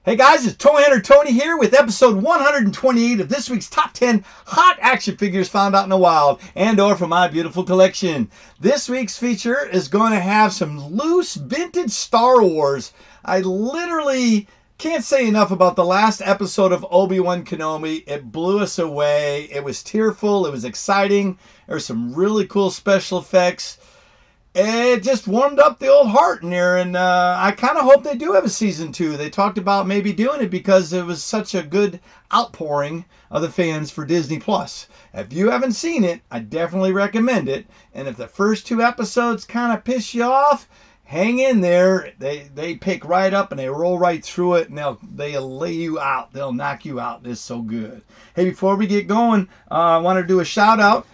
Hey guys, it's Toy Hunter Tony here with episode 128 of this week's top 10 hot action figures found out in the wild and or from my beautiful collection. This week's feature is going to have some loose vintage Star Wars. I literally can't say enough about the last episode of Obi-Wan Kenobi. It blew us away. It was tearful. It was exciting. There were some really cool special effects. It just warmed up the old heart in there, and I kind of hope they do have a season 2. They talked about maybe doing it because it was such a good outpouring of the fans for Disney Plus. If you haven't seen it, I definitely recommend it. And if the first 2 episodes kind of piss you off, hang in there. They pick right up and they roll right through it, and they'll lay you out. They'll knock you out. It's so good. Hey, before we get going, I want to do a shout out.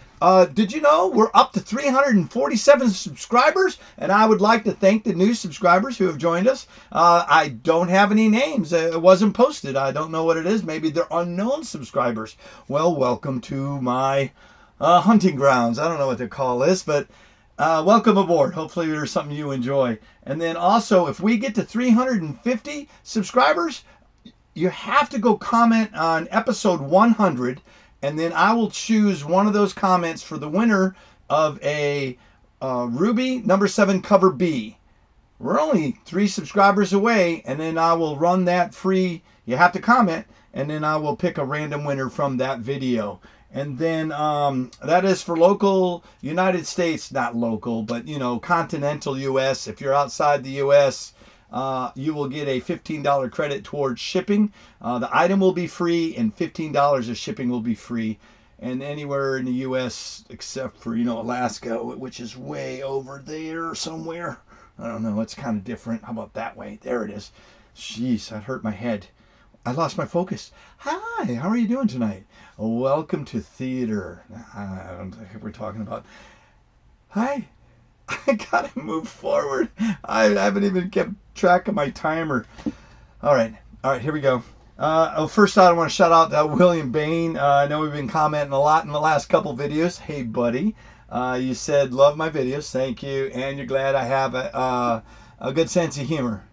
Did you know we're up to 347 subscribers? And I would like to thank the new subscribers who have joined us. I don't have any names. It wasn't posted. I don't know what it is. Maybe they're unknown subscribers. Well, welcome to my hunting grounds. I don't know what to call this, but welcome aboard. Hopefully there's something you enjoy. And then also, if we get to 350 subscribers, you have to go comment on episode 100. And then I will choose one of those comments for the winner of a Ruby number 7 cover B. We're only 3 subscribers away, and then I will run that free. You have to comment, and then I will pick a random winner from that video. And then that is for local United States, not local, but continental U.S. If you're outside the U.S., you will get a $15 credit towards shipping. The item will be free, and $15 of shipping will be free. And anywhere in the U.S. except for, Alaska, which is way over there somewhere. I don't know. It's kind of different. How about that way? There it is. Jeez, that hurt my head. I lost my focus. Hi, how are you doing tonight? Welcome to theater. I don't think we're talking about. Hi. I gotta move forward. I haven't even kept track of my timer. All right, here we go. First I want to shout out William Bain. I know we've been commenting a lot in the last couple videos. Hey, buddy. You said, love my videos. Thank you. And you're glad I have a good sense of humor.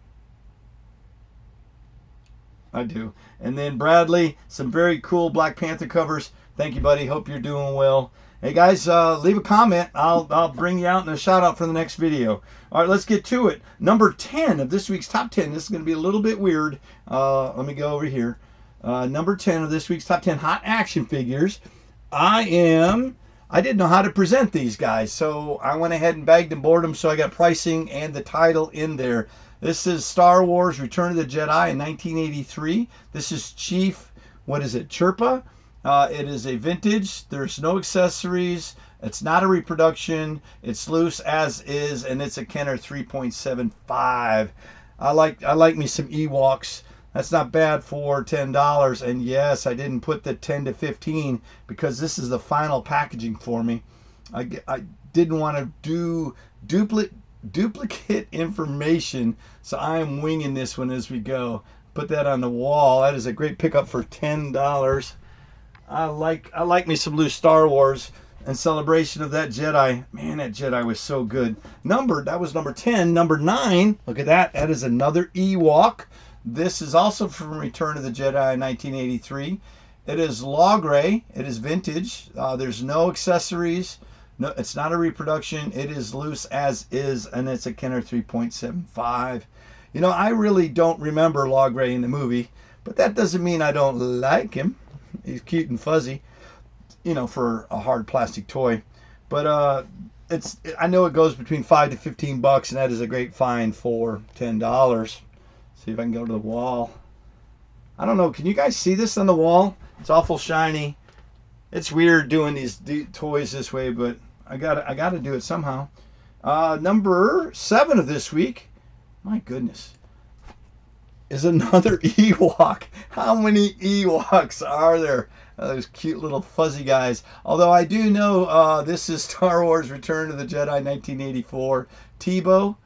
I do. And then Bradley, some very cool Black Panther covers. Thank you, buddy. Hope you're doing well. Hey guys, leave a comment. I'll bring you out in a shout out for the next video. All right, let's get to it. Number 10 of this week's top 10. This is going to be a little bit weird. Let me go over here. Number 10 of this week's top 10 hot action figures. I didn't know how to present these guys, so I went ahead and bagged and boarded them, so I got pricing and the title in there. This is Star Wars Return of the Jedi in 1983. This is Chief, Chirpa. It is a vintage. There's no accessories. It's not a reproduction. It's loose as is, and it's a Kenner 3.75. I like me some Ewoks. That's not bad for $10. And yes, I didn't put the 10 to 15 because this is the final packaging for me. I didn't want to do duplicate information, so I am winging this one as we go. Put that on the wall. That is a great pickup for $10. I like me some loose Star Wars in celebration of that Jedi. Man, that Jedi was so good. That was number 10. Number 9, look at that. That is another Ewok. This is also from Return of the Jedi in 1983. It is Logray. It is vintage. There's no accessories. No, it's not a reproduction. It is loose as is, and it's a Kenner 3.75. I really don't remember Logray in the movie, but that doesn't mean I don't like him. He's cute and fuzzy, for a hard plastic toy. But I know it goes between $5 to $15, and that is a great find for $10. See if I can go to the wall. I don't know. Can you guys see this on the wall? It's awful shiny. It's weird doing these toys this way, but I gotta do it somehow. Number 7 of this week. My goodness. Is another Ewok. How many Ewoks are there? Those cute little fuzzy guys. Although I do know this is Star Wars Return of the Jedi 1984. Teebo,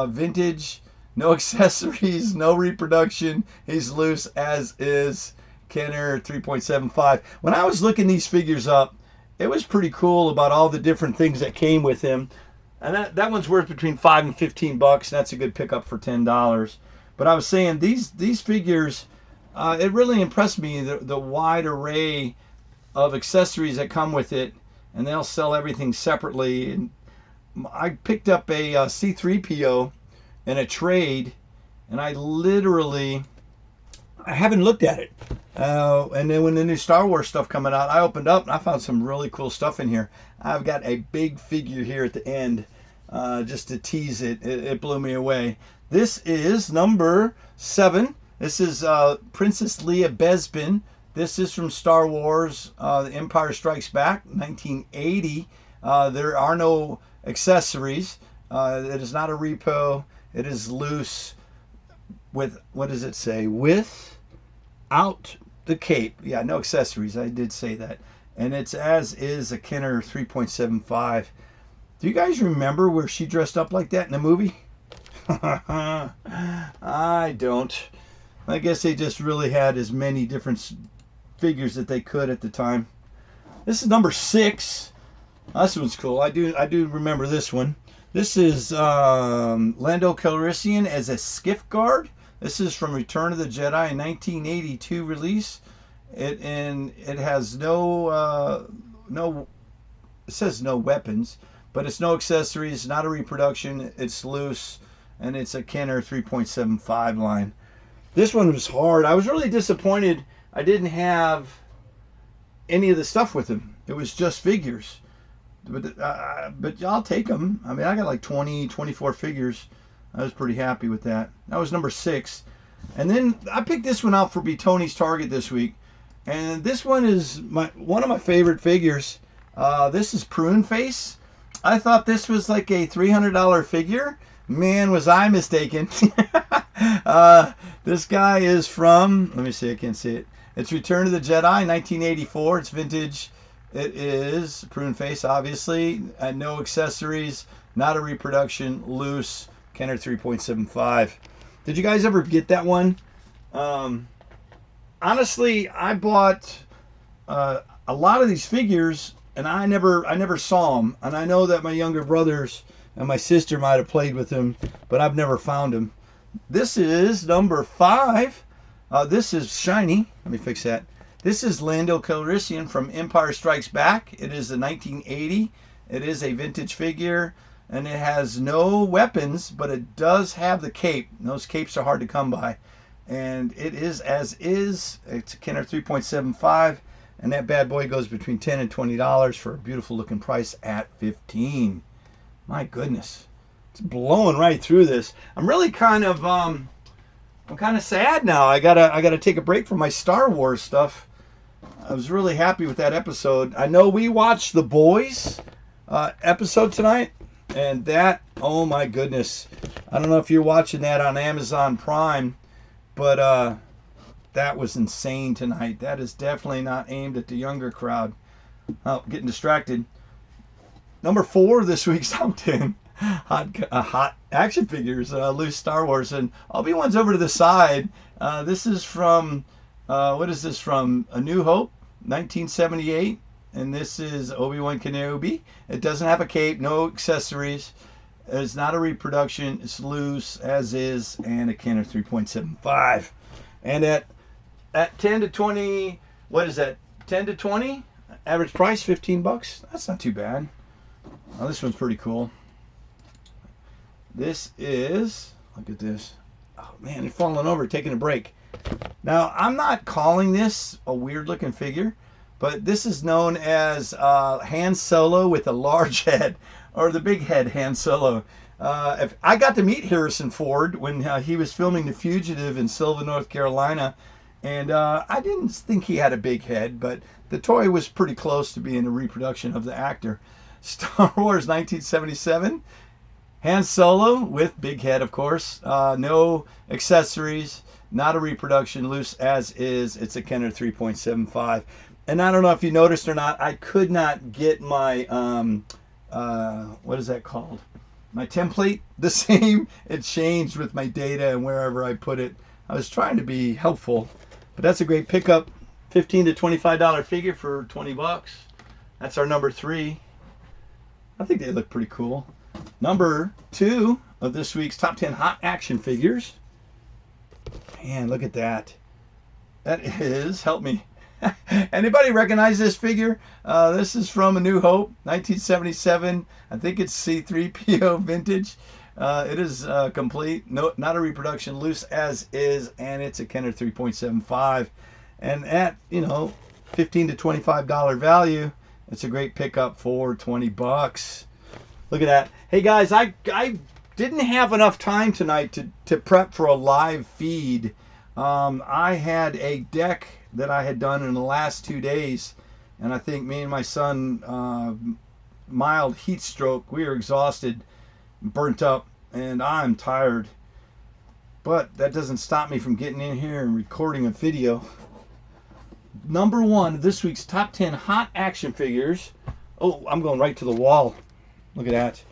vintage, no accessories, no reproduction. He's loose as is. Kenner 3.75. When I was looking these figures up, it was pretty cool about all the different things that came with him. And that one's worth between $5 and $15. That's a good pickup for $10. But I was saying these figures, it really impressed me, the wide array of accessories that come with it, and they'll sell everything separately. And I picked up a C3PO in a trade, and I haven't looked at it. And then when the new Star Wars stuff coming out, I opened up and I found some really cool stuff in here. I've got a big figure here at the end, just to tease it. It blew me away. This is number 7. This is Princess Leia Bespin. This is from Star Wars, The Empire Strikes Back, 1980. There are no accessories. It is not a repo. It is loose with, what does it say? Without the cape. Yeah, no accessories. I did say that. And it's as is a Kenner 3.75. Do you guys remember where she dressed up like that in the movie? I don't. I guess they just really had as many different figures that they could at the time. This is number 6. This one's cool. I do remember this one. This is Lando Calrissian as a Skiff guard. This is from Return of the Jedi, 1982 release. It has no it says no weapons, but it's no accessories, not a reproduction. It's loose, and it's a Kenner 3.75 line. This one was hard. I was really disappointed I didn't have any of the stuff with him. It was just figures. But I'll take them. I mean, I got like 24 figures. I was pretty happy with that. That was number 6. And then I picked this one out for be Tony's Target this week. And this one is one of my favorite figures. This is Prune Face. I thought this was like a $300 figure. Man, was I mistaken. This guy is from, let me see, I can't see it. It's Return of the Jedi, 1984. It's vintage. It is Prune Face, obviously. No accessories, not a reproduction, loose, Kenner 3.75. Did you guys ever get that one? Honestly, I bought a lot of these figures, and I never saw them. And I know that my younger brothers and my sister might have played with them, but I've never found them. This is number 5. This is shiny. Let me fix that. This is Lando Calrissian from Empire Strikes Back. It is a 1980. It is a vintage figure, and it has no weapons, but it does have the cape. Those capes are hard to come by. And it is as is. It's a Kenner 3.75, and that bad boy goes between $10 and $20 for a beautiful looking price at $15. My goodness. It's blowing right through this. I'm really kind of I'm kind of sad now. I gotta take a break from my Star Wars stuff. I was really happy with that episode. I know we watched the Boys episode tonight, and that, oh my goodness. I don't know if you're watching that on Amazon Prime, but that was insane tonight. That is definitely not aimed at the younger crowd. Oh, getting distracted. Number 4 this week's top 10 hot action figures, loose Star Wars, and Obi-Wan's over to the side. This is from what is this from? A New Hope, 1978, and this is Obi-Wan Kenobi. It doesn't have a cape, no accessories. It's not a reproduction. It's loose as is, and a Kenner 3.75. And at 10 to 20, what is that? 10 to 20, average price $15. That's not too bad. Oh, this one's pretty cool. This is, look at this. Oh man, it's falling over, taking a break. Now, I'm not calling this a weird looking figure, but this is known as Han Solo with a large head, or the big head Han Solo. If I got to meet Harrison Ford when he was filming The Fugitive in Sylva, North Carolina, and I didn't think he had a big head, but the toy was pretty close to being a reproduction of the actor. Star Wars 1977. Han Solo with big head, of course. No accessories, not a reproduction, loose as is. It's a Kenner 3.75. And I don't know if you noticed or not, I could not get my, what is that called? My template the same. It changed with my data and wherever I put it. I was trying to be helpful, but that's a great pickup. $15 to $25 figure for $20. That's our number 3. I think they look pretty cool. Number 2 of this week's top 10 hot action figures. Man, look at that. That is, help me. Anybody recognize this figure? This is from A New Hope, 1977. I think it's C-3PO vintage. It is complete, no, not a reproduction, loose as is, and it's a Kenner 3.75. And at, you know, $15 to $25 value, it's a great pickup for 20 bucks. Look at that. Hey guys, I didn't have enough time tonight to prep for a live feed. I had a deck that I had done in the last 2 days, and I think me and my son, mild heat stroke, we were exhausted, burnt up, and I'm tired. But that doesn't stop me from getting in here and recording a video. Number one of this week's top 10 hot action figures. Oh, I'm going right to the wall. Look at that.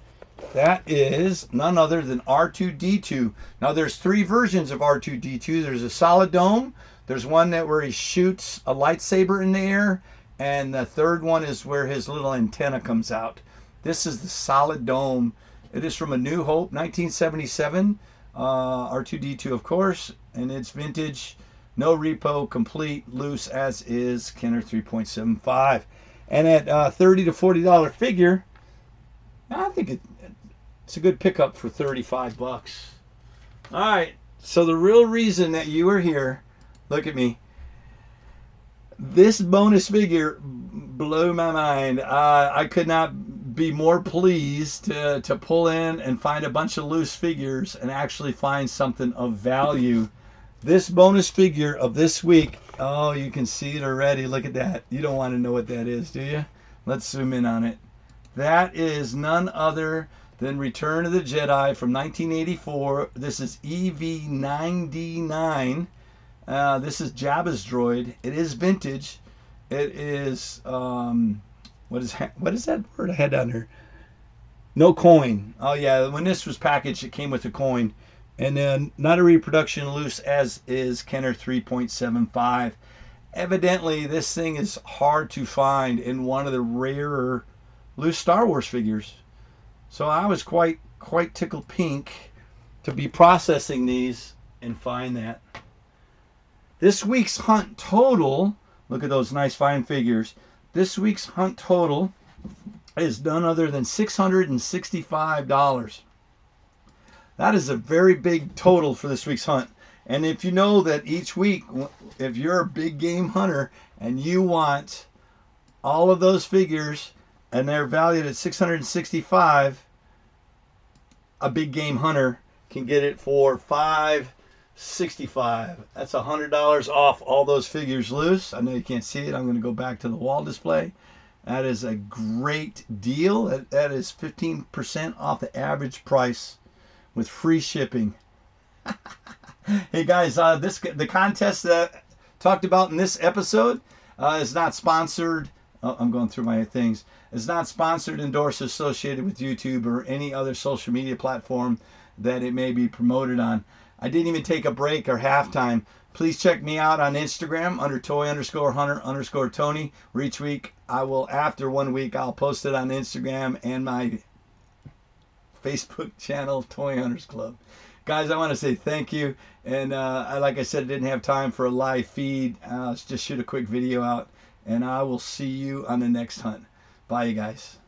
That is none other than R2-D2. Now there's 3 versions of R2-D2. There's a solid dome. There's one where he shoots a lightsaber in the air. And the third one is where his little antenna comes out. This is the solid dome. It is from A New Hope, 1977. R2-D2, of course. And it's vintage. No repo, complete, loose as is, Kenner 3.75. And at $30 to $40 figure, I think it's a good pickup for 35 bucks. All right, so the real reason that you are here, look at me. This bonus figure blew my mind. I could not be more pleased to pull in and find a bunch of loose figures and actually find something of value. This bonus figure of this week, oh, you can see it already. Look at that. You don't want to know what that is, do you? Let's zoom in on it. That is none other than Return of the Jedi from 1984. This is EV9D9. This is Jabba's droid. It is vintage. It is, what is that word I had down here? No coin. Oh, yeah. When this was packaged, it came with a coin. And then not a reproduction, loose as is, Kenner 3.75. Evidently, this thing is hard to find in one of the rarer loose Star Wars figures. So I was quite tickled pink to be processing these and find that. This week's hunt total, look at those nice fine figures. This week's hunt total is none other than $665. That is a very big total for this week's hunt. And if you know that each week, if you're a big game hunter and you want all of those figures and they're valued at $665, a big game hunter can get it for $565. That's $100 off all those figures loose. I know you can't see it. I'm going to go back to the wall display. That is a great deal. That is 15% off the average price with free shipping. Hey guys, the contest that talked about in this episode is not sponsored. I'm going through my things. It's not sponsored, endorsed, associated with YouTube or any other social media platform that it may be promoted on. I didn't even take a break or halftime. Please check me out on Instagram under toy_hunter_Tony, where each week I will, after 1 week, I'll post it on Instagram and my Facebook channel, Toy Hunters Club. Guys, I want to say thank you. And like I said, I didn't have time for a live feed. Just shoot a quick video out. And I will see you on the next hunt. Bye, you guys.